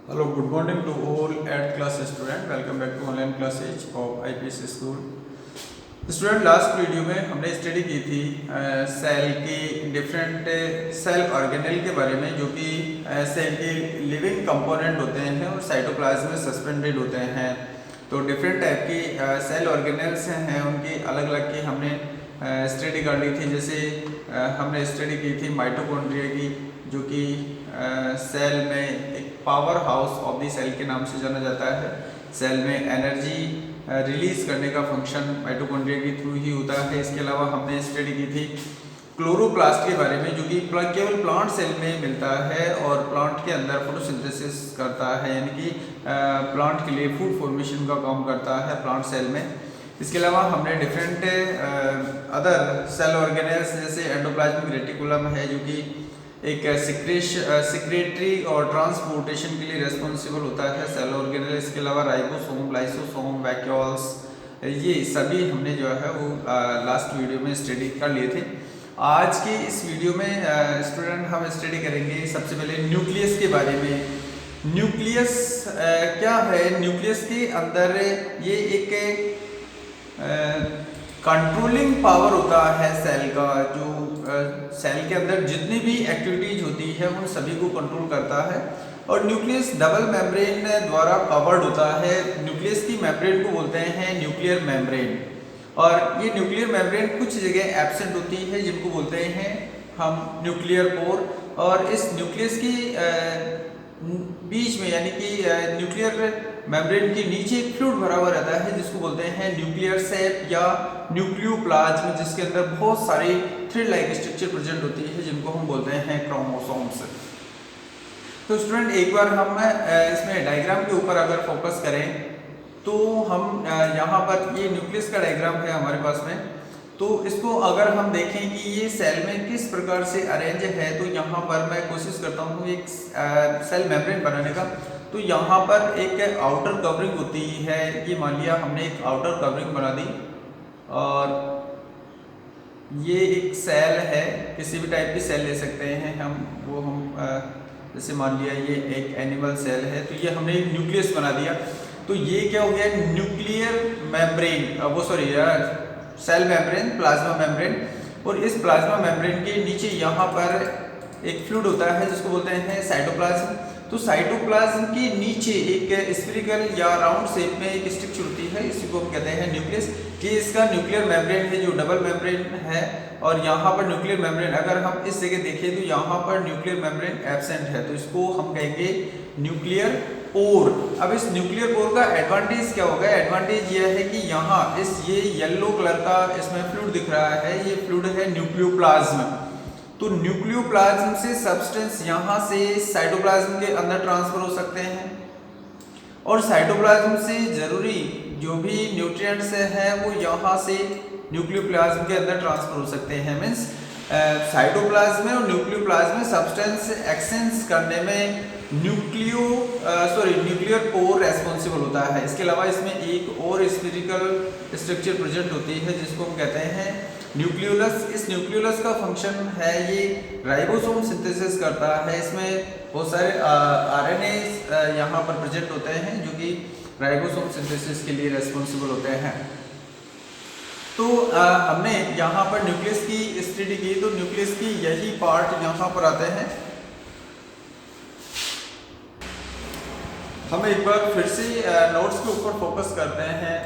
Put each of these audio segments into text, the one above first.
Hello, good morning to all 8th class student. Welcome back to online classes of IPS school. Student last video में हमने study की थी cell की different cell organelle के बारे में, जो कि सेल के लिविंग कंपोनेंट होते हैं और साइटोप्लाज्म में सस्पेंडेड होते हैं। तो डिफरेंट टाइप की सेल ऑर्गेनेल्स हैं, उनकी अलग अलग की हमने स्टडी कर ली थी। जैसे हमने स्टडी की थी माइटोकॉन्ड्रिया की, जो कि सेल में एक power house of the cell के नाम से जाना जाता है। सेल में एनर्जी रिलीज करने का फंक्शन माइटोकॉन्ड्रिया के थ्रू ही होता है। इसके अलावा हमने स्टडी की थी क्लोरोप्लास्ट के बारे में, जो कि केवल प्लांट सेल में मिलता है और प्लांट के अंदर फोटोसिंथेसिस करता है, यानी कि प्लांट के लिए फूड फॉर्मेशन का काम करता है प्लांट सेल में। इसके अलावा हमने डिफरेंट अदर सेल ऑर्गेनेल्स जैसे एंडोप्लाज्मिक रेटिकुलम है, जो कि एक सिक्रेटरी और ट्रांसपोर्टेशन के लिए रेस्पॉन्सिबल होता है सेल ऑर्गेनेल। इसके अलावा राइबोसोम, लाइसोसोम, वैक्यूल्स, ये सभी हमने जो है वो लास्ट वीडियो में स्टडी कर लिए थे। आज की इस वीडियो में स्टूडेंट हम स्टडी करेंगे सबसे पहले न्यूक्लियस के बारे में। न्यूक्लियस क्या है? न्यूक्लियस के अंदर ये एक कंट्रोलिंग पावर होता है सेल का, जो सेल के अंदर जितनी भी एक्टिविटीज होती है उन सभी को कंट्रोल करता है। और न्यूक्लियस डबल मेम्ब्रेन द्वारा कवर्ड होता है। न्यूक्लियस की मेम्ब्रेन को बोलते हैं न्यूक्लियर मेम्ब्रेन, और ये न्यूक्लियर मेम्ब्रेन कुछ जगह एब्सेंट होती है जिनको बोलते हैं हम न्यूक्लियर पोर। और इस न्यूक्लियस की बीच में, यानी कि न्यूक्लियर मेम्ब्रेन के नीचे एक फ्लूइड भरा हुआ रहता है जिसको बोलते हैं न्यूक्लियर सेप या न्यूक्लियोप्लाज्म, जिसके अंदर बहुत सारी थ्रेड लाइक स्ट्रक्चर प्रेजेंट होती है जिनको हम बोलते हैं क्रोमोसोम्स। तो स्टूडेंट एक बार हम इसमें डायग्राम के ऊपर अगर फोकस करें तो हम यहाँ पर ये न्यूक्लियस का डायग्राम है हमारे पास में। तो इसको अगर हम देखें कि ये सेल में किस प्रकार से अरेंज है, तो यहाँ पर मैं कोशिश करता हूँ एक सेल मेम्ब्रेन बनाने का। तो यहाँ पर एक आउटर कवरिंग होती है, ये मान लिया हमने एक आउटर कवरिंग बना दी, और ये एक सेल है, किसी भी टाइप की सेल ले सकते हैं हम। जैसे मान लिया ये एक एनिमल सेल है, तो ये हमने एक न्यूक्लियस बना दिया। तो ये क्या हो गया? Nuclear membrane, cell membrane, plasma membrane. और इस प्लाज्मा मेम्ब्रेन के नीचे यहाँ पर एक फ्लूइड होता है जिसको बोलते हैं साइटोप्लाज्म। तो साइटोप्लाज्म के नीचे एक स्फेरिकल या राउंड शेप में एक स्ट्रक्चर होती है, इसी को हम कहते हैं न्यूक्लियस। ये इसका न्यूक्लियर मेम्ब्रेन है जो डबल मेम्ब्रेन है, और यहाँ पर न्यूक्लियर मेम्ब्रेन अगर हम इस जगह देखें तो यहाँ पर न्यूक्लियर मेम्ब्रेन एब्सेंट है, तो इसको हम कहेंगे न्यूक्लियर पोर। अब इस न्यूक्लियर पोर का एडवांटेज क्या होगा? एडवांटेज ये है कि यहाँ ये येलो कलर का इसमें फ्लूइड दिख रहा है, ये फ्लूइड है न्यूक्लियोप्लाज्म। तो न्यूक्लियोप्लाज्म से सब्सटेंस यहाँ से साइटोप्लाज्म के अंदर ट्रांसफर हो सकते हैं, और साइटोप्लाज्म से जरूरी जो भी न्यूट्रिएंट्स हैं वो यहाँ से न्यूक्लियोप्लाज्म के अंदर ट्रांसफर हो सकते हैं। मीन्स साइटोप्लाज्म में और न्यूक्लियोप्लाज्म में सब्सटेंस एक्सचेंज करने में न्यूक्लियर पोर रेस्पॉन्सिबल होता है। इसके अलावा इसमें एक और स्फेरिकल स्ट्रक्चर प्रेजेंट होती है जिसको हम कहते हैं न्यूक्लियोलस। इस न्यूक्लियोलस का फंक्शन है ये राइबोसोम सिंथेसिस करता है। इसमें बहुत सारे आरएनए यहाँ पर प्रेजेंट होते हैं जो कि राइबोसोम सिंथेसिस के लिए रेस्पॉन्सिबल होते हैं। तो हमने यहाँ पर न्यूक्लियस की स्टडी की, तो न्यूक्लियस की यही पार्ट यहाँ पर आते हैं। हम एक बार फिर से नोट्स के ऊपर फोकस करते हैं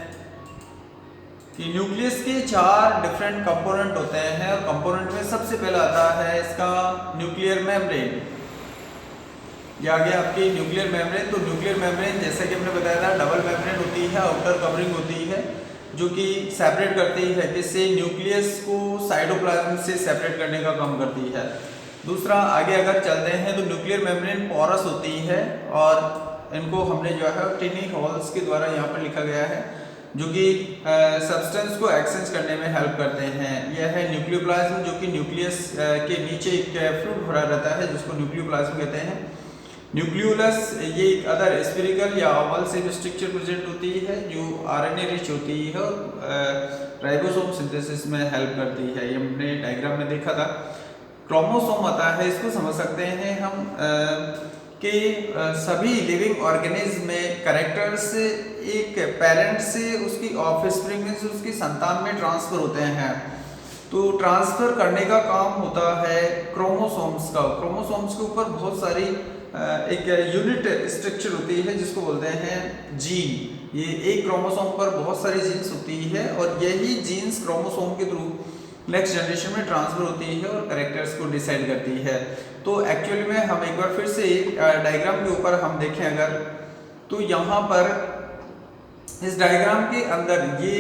कि न्यूक्लियस के 4 डिफरेंट कंपोनेंट होते हैं, और कंपोनेंट में सबसे पहला आता है इसका न्यूक्लियर मेम्ब्रेन। ये आ गया आपकी न्यूक्लियर मेम्ब्रेन। तो न्यूक्लियर मेम्ब्रेन जैसा कि हमने बताया था डबल मेम्ब्रेन होती है, आउटर कवरिंग होती है जो कि सेपरेट करती है, किससे? न्यूक्लियस को साइटोप्लाज्म से सेपरेट करने का काम करती है। दूसरा आगे अगर चलते हैं तो न्यूक्लियर मेम्ब्रेन पोरस होती है, और इनको हमने जो है टिनी होल्स के द्वारा यहाँ पर लिखा गया है, जो कि सब्सटेंस को एक्सचेंज करने में हेल्प करते हैं। यह है न्यूक्लियोप्लाज्म, जो कि न्यूक्लियस के नीचे एक फ्लूइड भरा रहता है जिसको न्यूक्लियोप्लाज्म कहते हैं। न्यूक्लियोलस ये एक अदर स्फेरिकल या ओवल शेप स्ट्रक्चर प्रेजेंट होती है जो आरएनए रिच होती है और राइबोसोम सिंथेसिस में हेल्प करती है। ये हमने डायग्राम में देखा था। क्रोमोसोम आता है, इसको समझ सकते हैं हम कि सभी लिविंग ऑर्गेनिज्म में कैरेक्टर्स एक पेरेंट से उसकी ऑफस्प्रिंग में से उसकी संतान में ट्रांसफर होते हैं। तो ट्रांसफर करने का काम होता है क्रोमोसोम्स का। क्रोमोसोम्स के ऊपर बहुत सारी एक यूनिट स्ट्रक्चर होती है जिसको बोलते हैं जीन। ये एक क्रोमोसोम पर बहुत सारी जीन्स होती है और यही जीन्स क्रोमोसोम के थ्रू नेक्स्ट जनरेशन में ट्रांसफर होती है और कैरेक्टर्स को डिसाइड करती है। तो एक्चुअली में हम एक बार फिर से डायग्राम के ऊपर हम देखें अगर, तो यहाँ पर इस डायग्राम के अंदर ये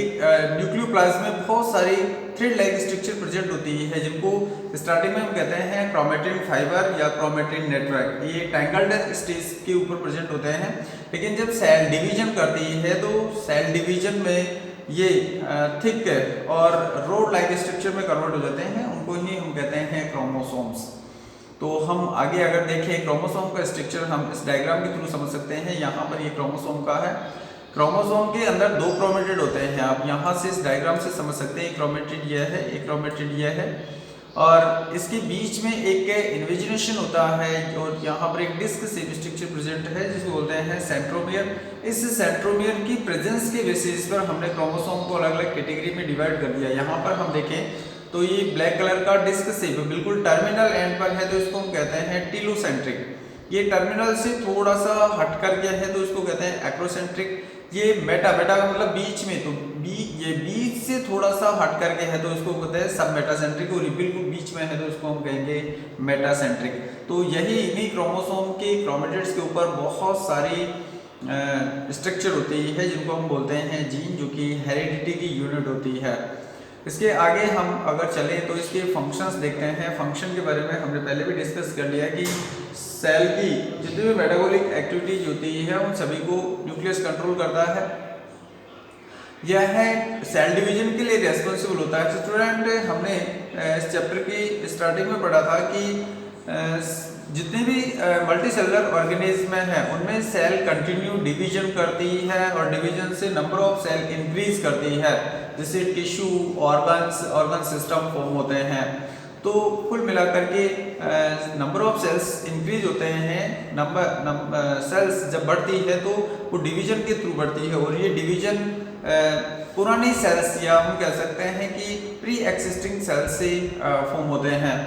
न्यूक्लियोप्लाज्म में बहुत सारी थ्रेड लाइक स्ट्रक्चर प्रेजेंट होती है जिनको स्टार्टिंग में हम कहते हैं क्रोमेटिन फाइबर या क्रोमेटिन नेटवर्क। ये टैंगल्ड स्टेज के ऊपर प्रेजेंट होते हैं, लेकिन जब सेल डिवीजन करती है तो सेल डिवीजन में ये थिक और रोड लाइक स्ट्रक्चर में कन्वर्ट हो जाते हैं, उनको ही हम कहते हैं क्रोमोसोम्स। तो हम आगे अगर देखें क्रोमोसोम का स्ट्रक्चर हम इस डायग्राम के थ्रू समझ सकते हैं। यहाँ पर ये क्रोमोसोम का है। क्रोमोसोम के अंदर दो क्रोमेटिड होते हैं, आप यहाँ से इस डायग्राम से समझ सकते हैं। एक क्रोमेटिड यह है, एक क्रोमेटिड यह है और इसके बीच में एक इन्वेजिनेशन होता है और यहाँ पर एक डिस्क शेप स्ट्रक्चर प्रेजेंट है जिसको बोलते हैं सेंट्रोमियर। इस सेंट्रोमियर की प्रेजेंस के बेसिस पर हमने क्रोमोसोम को अलग अलग कैटेगरी में डिवाइड कर दिया। यहाँ पर हम देखें तो ये ब्लैक कलर का डिस्क शेप बिल्कुल टर्मिनल एंड पर है तो इसको हम कहते हैं टीलोसेंट्रिक। ये टर्मिनल से थोड़ा सा हट कर गया है तो इसको कहते हैं एक्रोसेंट्रिक। ये मेटा का मतलब बीच में, तो ये बीच से थोड़ा सा हट कर गया है तो इसको कहते हैं सब मेटासेंट्रिक और बिल्कुल बीच में है तो इसको हम कहेंगे मेटासेंट्रिक। तो यही इन्हीं क्रोमोसोम के क्रोमेटिड्स के ऊपर बहुत सारी स्ट्रक्चर होती है जिनको हम बोलते हैं जीन, जो कि हेरिडिटी की यूनिट होती है। इसके आगे हम अगर चलें तो इसके फंक्शंस देखते हैं। फंक्शन के बारे में हमने पहले भी डिस्कस कर लिया कि सेल की जितनी भी मेटाबॉलिक एक्टिविटीज होती है उन सभी को न्यूक्लियस कंट्रोल करता है। यह है सेल डिवीजन के लिए रेस्पॉन्सिबल होता है। स्टूडेंट हमने इस चैप्टर की स्टार्टिंग में पढ़ा था कि जितने भी मल्टी सेलुलर ऑर्गेनिज्म हैं उनमें सेल कंटिन्यू डिवीजन करती है और डिवीजन से नंबर ऑफ सेल इंक्रीज करती है, जिससे टिश्यू ऑर्गन सिस्टम फॉर्म होते हैं। तो कुल मिलाकर के नंबर ऑफ सेल्स इंक्रीज होते हैं। सेल्स जब बढ़ती है तो वो डिवीजन के थ्रू बढ़ती है और ये डिवीजन पुरानी सेल्स या हम कह सकते हैं कि प्री एक्सिस्टिंग सेल्स से फॉर्म होते हैं।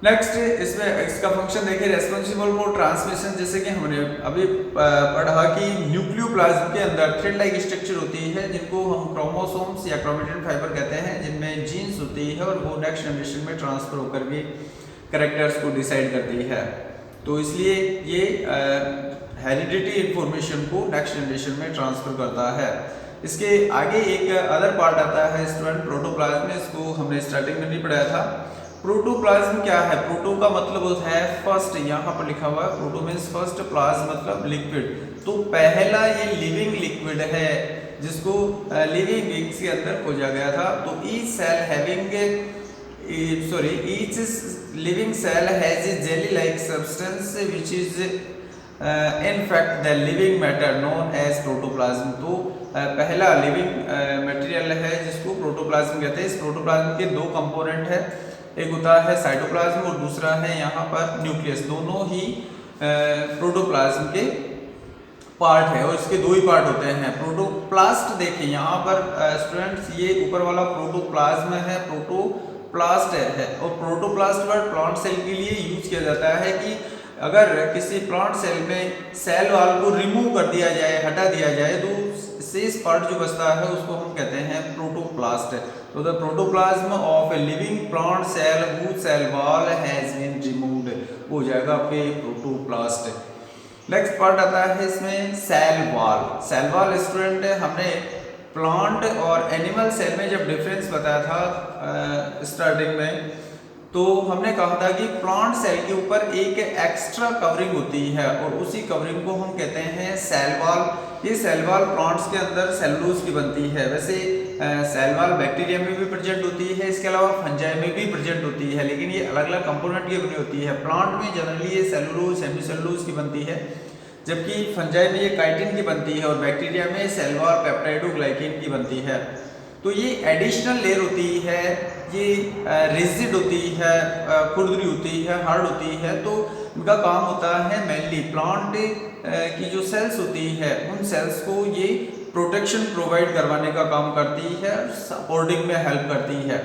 नेक्स्ट इसमें इसका फंक्शन देखें, रेस्पॉन्सिबल फॉर ट्रांसमिशन। जैसे कि हमने अभी पढ़ा कि न्यूक्लियोप्लाज्म के अंदर थ्रेड लाइक स्ट्रक्चर होती है जिनको हम क्रोमोसोम्स या क्रोमेटिन फाइबर कहते हैं, जिनमें जीन्स होती है और वो नेक्स्ट जनरेशन में ट्रांसफर होकर के कैरेक्टर्स को डिसाइड करती है। तो इसलिए ये हेरिडिटी इंफॉर्मेशन को नेक्स्ट जनरेशन में ट्रांसफर करता है। इसके आगे एक अदर पार्ट आता है स्टूडेंट प्रोटोप्लाज्म। इसको हमने स्टार्टिंग में नहीं पढ़ाया था। प्रोटोप्लाज्म क्या है? प्रोटो का मतलब होता है फर्स्ट, यहाँ पर लिखा हुआ है प्रोटो मीन्स फर्स्ट, प्लाज्म मतलब लिक्विड। तो पहला ये लिविंग लिक्विड है जिसको लिविंग बीइंग्स के अंदर खोजा गया था। तो each cell having each living cell has a jelly like substance which is in fact the living matter known as protoplasm. तो पहला लिविंग मटेरियल है जिसको प्रोटोप्लाज्म कहते हैं। इस प्रोटोप्लाज्म के दो कंपोनेंट है, एक होता है साइटोप्लाज्म और दूसरा है यहाँ पर न्यूक्लियस। दोनों ही प्रोटोप्लाज्म के पार्ट है और इसके दो ही पार्ट होते हैं। प्रोटोप्लास्ट देखें यहाँ पर स्टूडेंट्स, ये ऊपर वाला प्रोटोप्लाज्म है, प्रोटोप्लास्ट है। और प्रोटोप्लास्ट वर्ड प्लांट सेल के लिए यूज किया जाता है कि अगर किसी प्लांट सेल में सेल वॉल को रिमूव कर दिया जाए, हटा दिया जाए, तो शेष पार्ट जो बचता है उसको हम कहते हैं प्रोटोप्लास्ट। तो the protoplasm of a living plant cell whose cell wall has been removed हो जाएगा आपके प्रोटोप्लास्ट। नेक्स्ट पार्ट आता है इसमें cell wall. Cell wall student हमने प्लांट और एनिमल सेल में जब डिफरेंस बताया था स्टार्टिंग में, तो हमने कहा था कि प्लांट सेल के ऊपर एक एक्स्ट्रा कवरिंग होती है और उसी कवरिंग को हम कहते हैं सेल वॉल। ये सेल वॉल प्लांट्स के अंदर सेलुलोज की बनती है। वैसे सेल वॉल बैक्टीरिया में भी प्रेजेंट होती है, इसके अलावा फंजाई में भी प्रेजेंट होती है, लेकिन ये अलग अलग कंपोनेंट की बनी होती है। प्लांट में जनरली ये सेलुलोज, सेमीसेलुलोज की बनती है, जबकि फंजाई में ये काइटिन की बनती है और बैक्टीरिया में सेल वॉल पेप्टाइडोग्लाइकेन की बनती है। तो ये एडिशनल लेयर होती है, ये रिजिड होती है, खुरदरी होती है, हार्ड होती है। तो उनका काम होता है मेनली प्लांट की जो सेल्स होती है उन सेल्स को ये प्रोटेक्शन प्रोवाइड करवाने का काम करती है, सपोर्टिंग में हेल्प करती है।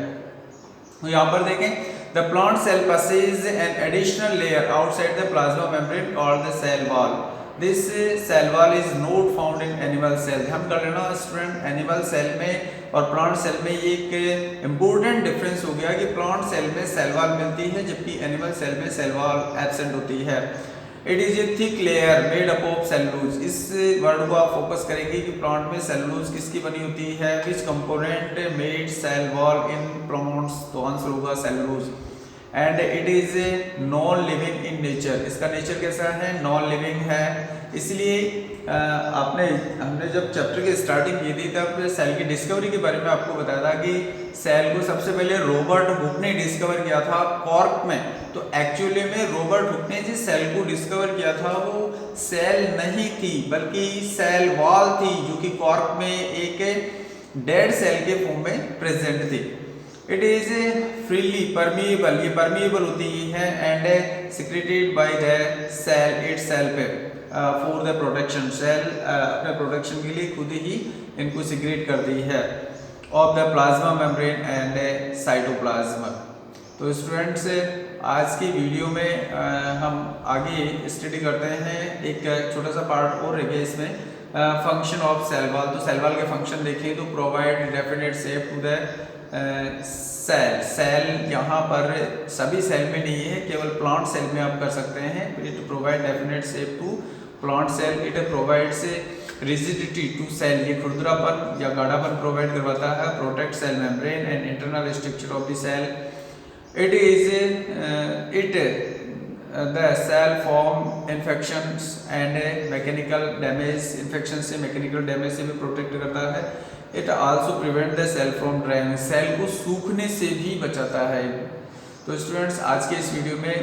तो यहाँ पर देखें the plant cell passes an additional layer outside the plasma membrane called the cell wall. This cell wall is not found in animal cells. हम कर लेना स्टूडेंट एनिमल सेल में और प्लांट सेल में ये एक इम्पोर्टेंट डिफरेंस हो गया कि प्लांट सेल में सेल वॉल मिलती है जबकि एनिमल सेल में सेल वॉल एब्सेंट होती है। It is A thick layer made up of cellulose. इस वर्ड को आप फोकस करेंगे कि प्लांट में सेलुलोज किसकी बनी होती है, which component made cell wall in plants, तो आंसर होगा cellulose. And it is a non living in nature. इसका नेचर कैसा है, नॉन लिविंग है। इसलिए हमने जब चैप्टर की स्टार्टिंग की थी तब सेल की डिस्कवरी के बारे में आपको बताया था कि सेल को सबसे पहले रॉबर्ट हुक ने डिस्कवर किया था कॉर्क में। तो एक्चुअली में रॉबर्ट हुक ने जिस सेल को डिस्कवर किया था वो सेल नहीं थी बल्कि सेल वॉल थी जो कि कॉर्क में एक डेड सेल के फॉर्म में प्रेजेंट थी। इट इज फ्रीली परमिएबल, ये परमिएबल होती है and secreted by the cell itself for the protection. Cell अपने प्रोटेक्शन के लिए खुद ही इनको सिक्रेट करती है of the plasma membrane and cytoplasm. तो स्टूडेंट्स आज की वीडियो में हम आगे स्टडी करते हैं, एक छोटा सा पार्ट और रह गया इसमें फंक्शन ऑफ सेल वॉल। तो सेल वॉल के फंक्शन देखें तो provide definite shape to the cell. Cell यहाँ पर सभी सेल में नहीं है, केवल प्लांट सेल में आप कर सकते हैं। It provide definite shape to plant cell, it provides rigidity to cell, ये खुरदरापन या गाढ़ापन प्रोवाइड करवाता है। Protect cell membrane and internal structure of the cell. It is the cell form infections and mechanical damage, infection से mechanical damage से भी protect करता है। It also prevent the cell from drying, cell को सूखने से भी बचाता है। तो स्टूडेंट्स आज के इस वीडियो में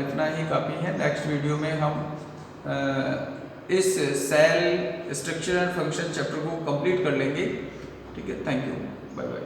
इतना ही काफ़ी है। नेक्स्ट वीडियो में हम इस cell structure and function chapter को कंप्लीट कर लेंगे। ठीक है, थैंक यू, बाय बाय।